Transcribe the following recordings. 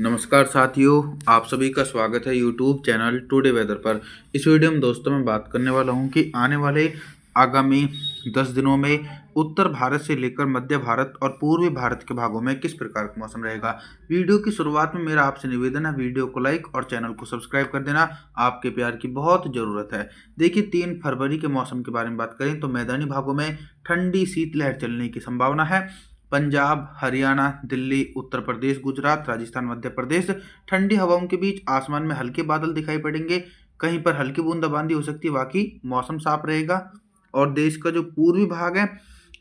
नमस्कार साथियों, आप सभी का स्वागत है यूट्यूब चैनल टुडे वेदर पर। इस वीडियो में दोस्तों मैं बात करने वाला हूं कि आने वाले आगामी 10 दिनों में उत्तर भारत से लेकर मध्य भारत और पूर्वी भारत के भागों में किस प्रकार का मौसम रहेगा। वीडियो की शुरुआत में मेरा आपसे निवेदन है, वीडियो को लाइक और चैनल को सब्सक्राइब कर देना, आपके प्यार की बहुत ज़रूरत है। देखिए, 3 फरवरी के मौसम के बारे में बात करें तो मैदानी भागों में ठंडी शीतलहर चलने की संभावना है। पंजाब, हरियाणा, दिल्ली, उत्तर प्रदेश, गुजरात, राजस्थान, मध्य प्रदेश ठंडी हवाओं के बीच आसमान में हल्के बादल दिखाई पड़ेंगे। कहीं पर हल्की बूंदाबांदी हो सकती है, बाकी मौसम साफ रहेगा। और देश का जो पूर्वी भाग है,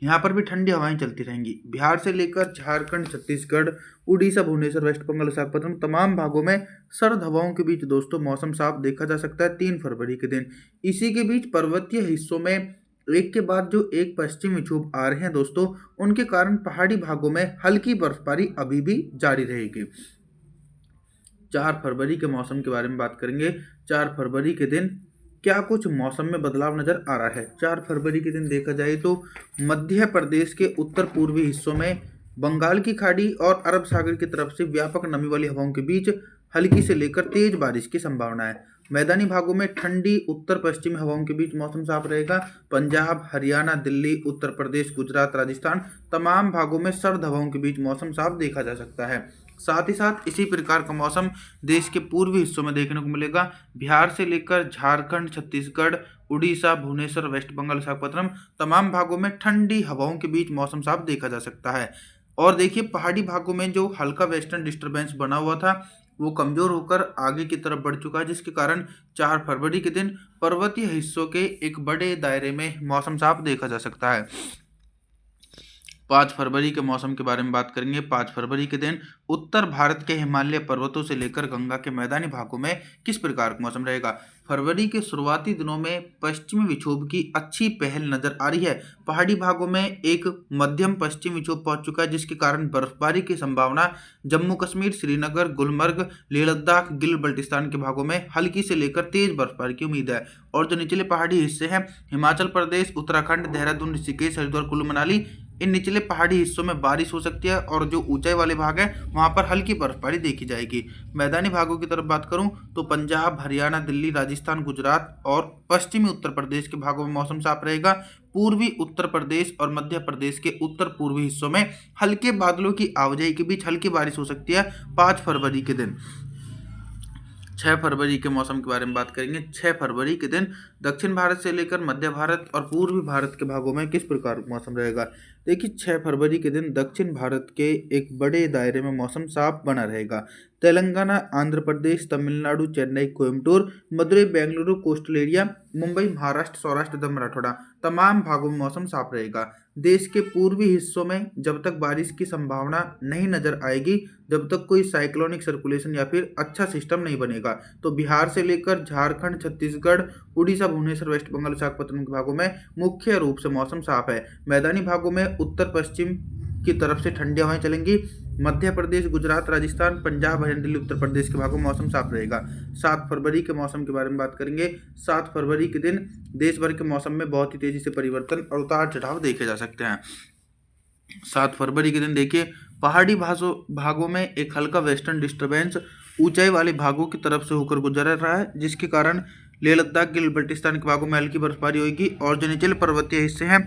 यहाँ पर भी ठंडी हवाएं चलती रहेंगी। बिहार से लेकर झारखंड, छत्तीसगढ़, उड़ीसा, भुवनेश्वर, वेस्ट बंगाल, विशाखापट्टनम तमाम भागों में सर्द हवाओं के बीच दोस्तों मौसम साफ देखा जा सकता है 3 फरवरी के दिन। इसी के बीच पर्वतीय हिस्सों में एक के बाद जो एक पश्चिमी विक्षोभ आ रहे हैं दोस्तों, उनके कारण पहाड़ी भागों में हल्की बर्फबारी अभी भी जारी रहेगी। 4 फरवरी के मौसम के बारे में बात करेंगे। 4 फरवरी के दिन क्या कुछ मौसम में बदलाव नजर आ रहा है। 4 फरवरी के दिन देखा जाए तो मध्य प्रदेश के उत्तर पूर्वी हिस्सों में बंगाल की खाड़ी और अरब सागर की तरफ से व्यापक नमी वाली हवाओं के बीच हल्की से लेकर तेज बारिश की संभावना है। मैदानी भागों में ठंडी उत्तर पश्चिमी हवाओं के बीच मौसम साफ रहेगा। पंजाब, हरियाणा, दिल्ली, उत्तर प्रदेश, गुजरात, राजस्थान तमाम भागों में सर्द हवाओं के बीच मौसम साफ देखा जा सकता है। साथ ही साथ इसी प्रकार का मौसम देश के पूर्वी हिस्सों में देखने को मिलेगा। बिहार से लेकर झारखंड, छत्तीसगढ़, उड़ीसा, भुवनेश्वर, वेस्ट बंगाल, विशाखापट्टनम तमाम भागों में ठंडी हवाओं के बीच मौसम साफ देखा जा सकता है। और देखिए, पहाड़ी भागों में जो हल्का वेस्टर्न डिस्टर्बेंस बना हुआ था वो कमजोर होकर आगे की तरफ बढ़ चुका है, जिसके कारण 4 फरवरी के दिन पर्वतीय हिस्सों के एक बड़े दायरे में मौसम साफ देखा जा सकता है। 5 फरवरी के मौसम के बारे में बात करेंगे। 5 फरवरी के दिन उत्तर भारत के हिमालय पर्वतों से लेकर गंगा के मैदानी भागों में किस प्रकार का मौसम रहेगा। फरवरी के शुरुआती दिनों में पश्चिमी विक्षोभ की अच्छी पहल नजर आ रही है। पहाड़ी भागों में एक मध्यम पश्चिमी विक्षोभ पहुंच चुका है, जिसके कारण बर्फबारी की संभावना जम्मू कश्मीर, श्रीनगर, गुलमर्ग, लेह लद्दाख, गिल बल्टिस्तान के भागों में हल्की से लेकर तेज बर्फबारी की उम्मीद है। और जो निचले पहाड़ी हिस्से हैं, हिमाचल प्रदेश, उत्तराखंड, देहरादून, ऋषिकेश, हरिद्वार, कुल्लू मनाली, इन निचले पहाड़ी हिस्सों में बारिश हो सकती है। और जो ऊंचाई वाले भाग हैं वहां पर हल्की बर्फबारी देखी जाएगी। मैदानी भागों की तरफ बात करूं तो पंजाब, हरियाणा, दिल्ली, राजस्थान, गुजरात और पश्चिमी उत्तर प्रदेश के भागों में मौसम साफ रहेगा। पूर्वी उत्तर प्रदेश और मध्य प्रदेश के उत्तर पूर्वी हिस्सों में हल्के बादलों की आवाजाही के बीच हल्की बारिश हो सकती है 5 फरवरी के दिन। 6 फरवरी के मौसम के बारे में बात करेंगे। 6 फरवरी के दिन दक्षिण भारत से लेकर मध्य भारत और पूर्वी भारत के भागों में किस प्रकार का मौसम रहेगा। देखिए, 6 फरवरी के दिन दक्षिण भारत के एक बड़े दायरे में मौसम साफ बना रहेगा। तेलंगाना, आंध्र प्रदेश, तमिलनाडु, चेन्नई, कोयम्बटूर, मदुरई, बेंगलुरु, कोस्टल एरिया, मुंबई, महाराष्ट्र, सौराष्ट्र तथा मराठवाड़ा तमाम भागों में मौसम साफ रहेगा। देश के पूर्वी हिस्सों में जब तक बारिश की संभावना नहीं नजर आएगी, जब तक कोई साइक्लोनिक सर्कुलेशन या फिर अच्छा सिस्टम नहीं बनेगा, तो बिहार से लेकर झारखंड, छत्तीसगढ़, उड़ीसा, भुवनेश्वर, वेस्ट बंगाल, विशाखापट्टनम के भागों में मुख्य रूप से मौसम साफ है। मैदानी भागों में उत्तर पश्चिम की तरफ से ठंडी हवाएं चलेंगी। मध्य प्रदेश, गुजरात, राजस्थान, पंजाब, हरियाणा, दिल्ली, उत्तर प्रदेश के भागों में मौसम साफ रहेगा। 7 फरवरी के मौसम के बारे में बात करेंगे। 7 फरवरी के दिन देश भर के मौसम में बहुत ही तेजी से परिवर्तन और उतार चढ़ाव देखे जा सकते हैं। 7 फरवरी के दिन देखिए, पहाड़ी भागों में एक हल्का वेस्टर्न डिस्टर्बेंस ऊंचाई वाले भागों की तरफ से होकर गुजर रहा है, जिसके कारण लेह लद्दाख, गिल बल्टिस्तान के भागों में हल्की बर्फबारी होगी। और जो निचले पर्वतीय हिस्से हैं,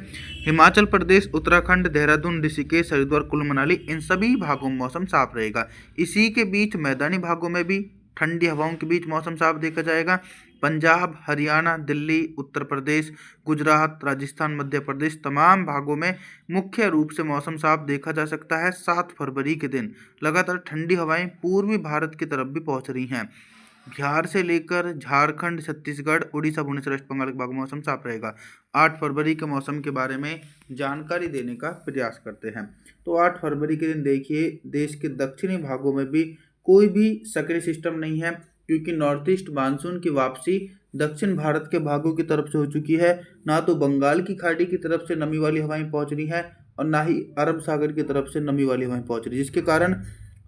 हिमाचल प्रदेश, उत्तराखंड, देहरादून, ऋषिकेश, हरिद्वार, कुल्लू मनाली, इन सभी भागों में मौसम साफ रहेगा। इसी के बीच मैदानी भागों में भी ठंडी हवाओं के बीच मौसम साफ देखा जाएगा। पंजाब, हरियाणा, दिल्ली, उत्तर प्रदेश, गुजरात, राजस्थान, मध्य प्रदेश तमाम भागों में मुख्य रूप से मौसम साफ देखा जा सकता है। 7 फरवरी के दिन लगातार ठंडी हवाएं पूर्वी भारत की तरफ भी पहुंच रही हैं। बिहार से लेकर झारखंड, छत्तीसगढ़, उड़ीसा, भुवनेश्वर, वेस्ट बंगाल के भागों में मौसम साफ रहेगा। 8 फरवरी के मौसम के बारे में जानकारी देने का प्रयास करते हैं। तो 8 फरवरी के दिन देखिए, देश के दक्षिणी भागों में भी कोई भी सक्रिय सिस्टम नहीं है, क्योंकि नॉर्थ ईस्ट मानसून की वापसी दक्षिण भारत के भागों की तरफ से हो चुकी है। ना तो बंगाल की खाड़ी की तरफ से नमी वाली हवाएं पहुंच रही हैं और ना ही अरब सागर की तरफ से नमी वाली हवाएं पहुंच रही, जिसके कारण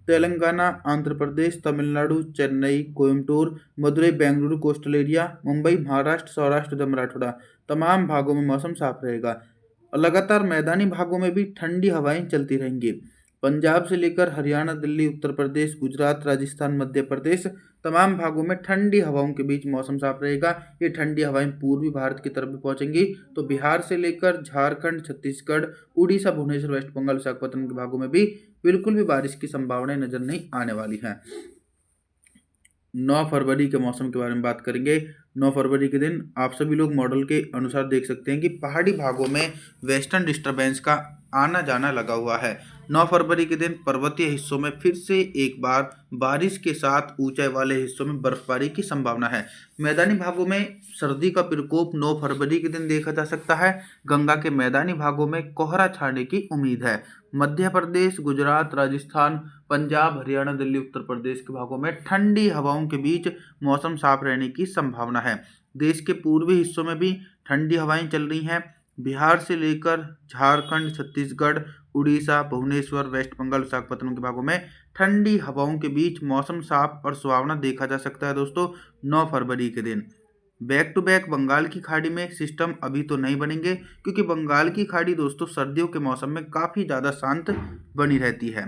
तेलंगाना, आंध्र प्रदेश, तमिलनाडु, चेन्नई, कोयम्बटूर, मदुरई, बेंगलुरु, कोस्टल एरिया, मुंबई, महाराष्ट्र, सौराष्ट्र तथा मराठवाड़ा तमाम भागों में मौसम साफ रहेगा। और लगातार मैदानी भागों में भी ठंडी हवाएं चलती रहेंगी। पंजाब से लेकर हरियाणा, दिल्ली, उत्तर प्रदेश, गुजरात, राजस्थान, मध्य प्रदेश तमाम भागों में ठंडी हवाओं के बीच मौसम साफ रहेगा। ये ठंडी हवाएं पूर्वी भारत की तरफ भी पहुंचेंगी। तो बिहार से लेकर झारखंड, छत्तीसगढ़, उड़ीसा, भुवनेश्वर, वेस्ट बंगाल, विशाखापत्तनम के भागों में भी बिल्कुल भी बारिश की संभावनाएं नजर नहीं आने वाली हैं। 9 फरवरी के मौसम के बारे में बात करेंगे। 9 फरवरी के दिन आप सभी लोग मॉडल के अनुसार देख सकते हैं कि पहाड़ी भागों में वेस्टर्न डिस्टर्बेंस का आना जाना लगा हुआ है। 9 फरवरी के दिन पर्वतीय हिस्सों में फिर से एक बार बारिश के साथ ऊंचाई वाले हिस्सों में बर्फबारी की संभावना है। मैदानी भागों में सर्दी का प्रकोप 9 फरवरी के दिन देखा जा सकता है। गंगा के मैदानी भागों में कोहरा छाने की उम्मीद है। मध्य प्रदेश, गुजरात, राजस्थान, पंजाब, हरियाणा, दिल्ली, उत्तर प्रदेश के भागों में ठंडी हवाओं के बीच मौसम साफ रहने की संभावना है। देश के पूर्वी हिस्सों में भी ठंडी हवाएं चल रही हैं। बिहार से लेकर झारखंड, छत्तीसगढ़, उड़ीसा, भुवनेश्वर, वेस्ट बंगाल, विशाखापत्तनम के भागों में ठंडी हवाओं के बीच मौसम साफ और सुहावना देखा जा सकता है दोस्तों 9 फरवरी के दिन। बैक टू बैक बंगाल की खाड़ी में सिस्टम अभी तो नहीं बनेंगे, क्योंकि बंगाल की खाड़ी दोस्तों सर्दियों के मौसम में काफ़ी ज़्यादा शांत बनी रहती है।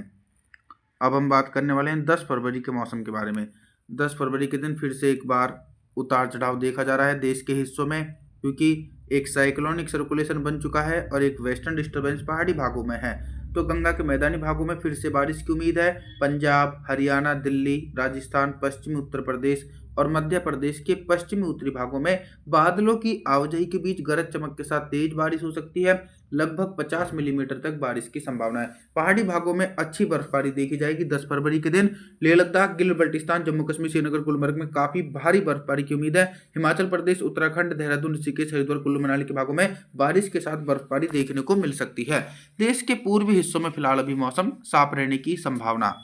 अब हम बात करने वाले हैं 10 फरवरी के मौसम के बारे में। 10 फरवरी के दिन फिर से एक बार उतार चढ़ाव देखा जा रहा है देश के हिस्सों में, क्योंकि एक साइक्लोनिक सर्कुलेशन बन चुका है और एक वेस्टर्न डिस्टर्बेंस पहाड़ी भागों में है। तो गंगा के मैदानी भागों में फिर से बारिश की उम्मीद है। पंजाब, हरियाणा, दिल्ली, राजस्थान, पश्चिमी उत्तर प्रदेश और मध्य प्रदेश के पश्चिमी उत्तरी भागों में बादलों की आवाजाही के बीच गरज चमक के साथ तेज बारिश हो सकती है। लगभग 50 मिलीमीटर तक बारिश की संभावना है। पहाड़ी भागों में अच्छी बर्फबारी देखी जाएगी 10 फरवरी के दिन। लेह लद्दाख, गिलगित बल्टिस्तान, जम्मू कश्मीर, श्रीनगर, गुलमर्ग में काफी भारी बर्फबारी की उम्मीद है। हिमाचल प्रदेश, उत्तराखंड, देहरादून, ऋषिकेश, हरिद्वार, कुल्लू मनाली के भागों में बारिश के साथ बर्फबारी देखने को मिल सकती है। देश के पूर्वी हिस्सों में फिलहाल अभी मौसम साफ रहने की संभावना।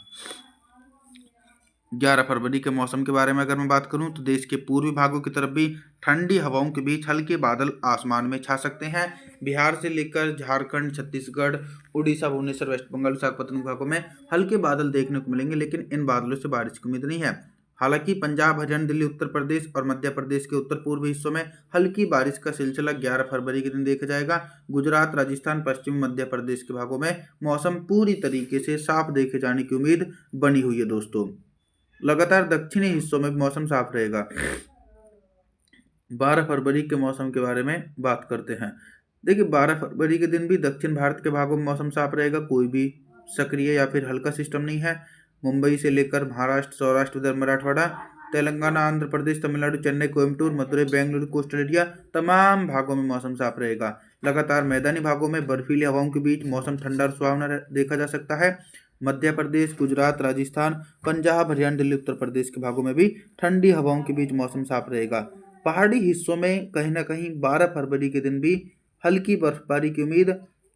11 फरवरी के मौसम के बारे में अगर मैं बात करूं तो देश के पूर्वी भागों की तरफ भी ठंडी हवाओं के बीच हल्के बादल आसमान में छा सकते हैं। बिहार से लेकर झारखंड, छत्तीसगढ़, उड़ीसा, भुवनेश्वर, वेस्ट बंगाल, विशाखापत्तनम भागों में हल्के बादल देखने को मिलेंगे, लेकिन इन बादलों से बारिश की उम्मीद नहीं है। हालांकि पंजाब, हरियाणा, दिल्ली, उत्तर प्रदेश और मध्य प्रदेश के उत्तर पूर्वी हिस्सों में हल्की बारिश का सिलसिला 11 फरवरी के दिन देखा जाएगा। गुजरात, राजस्थान, पश्चिमी मध्य प्रदेश के भागों में मौसम पूरी तरीके से साफ देखे जाने की उम्मीद बनी हुई है दोस्तों। लगातार दक्षिणी हिस्सों में मौसम साफ रहेगा। 12 फरवरी के मौसम के बारे में बात करते हैं। देखिए 12 फरवरी के दिन भी दक्षिण भारत के भागों में मौसम साफ रहेगा। कोई भी सक्रिय या फिर हल्का सिस्टम नहीं है। मुंबई से लेकर महाराष्ट्र, सौराष्ट्र, विदर्भ, मराठवाड़ा, तेलंगाना, आंध्र प्रदेश, तमिलनाडु, चेन्नई, कोयम्बटूर, मदुरई, बेंगलुरु, कोस्टल एरिया तमाम भागों में मौसम साफ रहेगा। लगातार मैदानी भागों में बर्फीली हवाओं के बीच मौसम ठंडा और सुहावना देखा जा सकता है। मध्य प्रदेश, गुजरात, राजस्थान, पंजाब, हरियाणा, दिल्ली, उत्तर प्रदेश के भागों में भी ठंडी हवाओं के बीच मौसम साफ रहेगा। पहाड़ी हिस्सों में कहीं ना कहीं 12 फरवरी के दिन भी हल्की बर्फबारी की उम्मीद।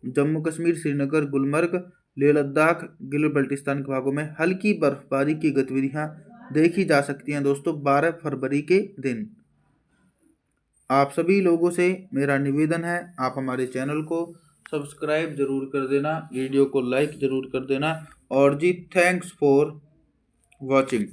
जम्मू कश्मीर, श्रीनगर, गुलमर्ग, लेह लद्दाख, गिलगित बल्टिस्तान के भागों में हल्की बर्फबारी की गतिविधियां देखी जा सकती हैं दोस्तों 12 फरवरी के दिन। आप सभी लोगों से मेरा निवेदन है, आप हमारे चैनल को सब्सक्राइब जरूर कर देना, वीडियो को लाइक जरूर कर देना। और जी थैंक्स फॉर वॉचिंग।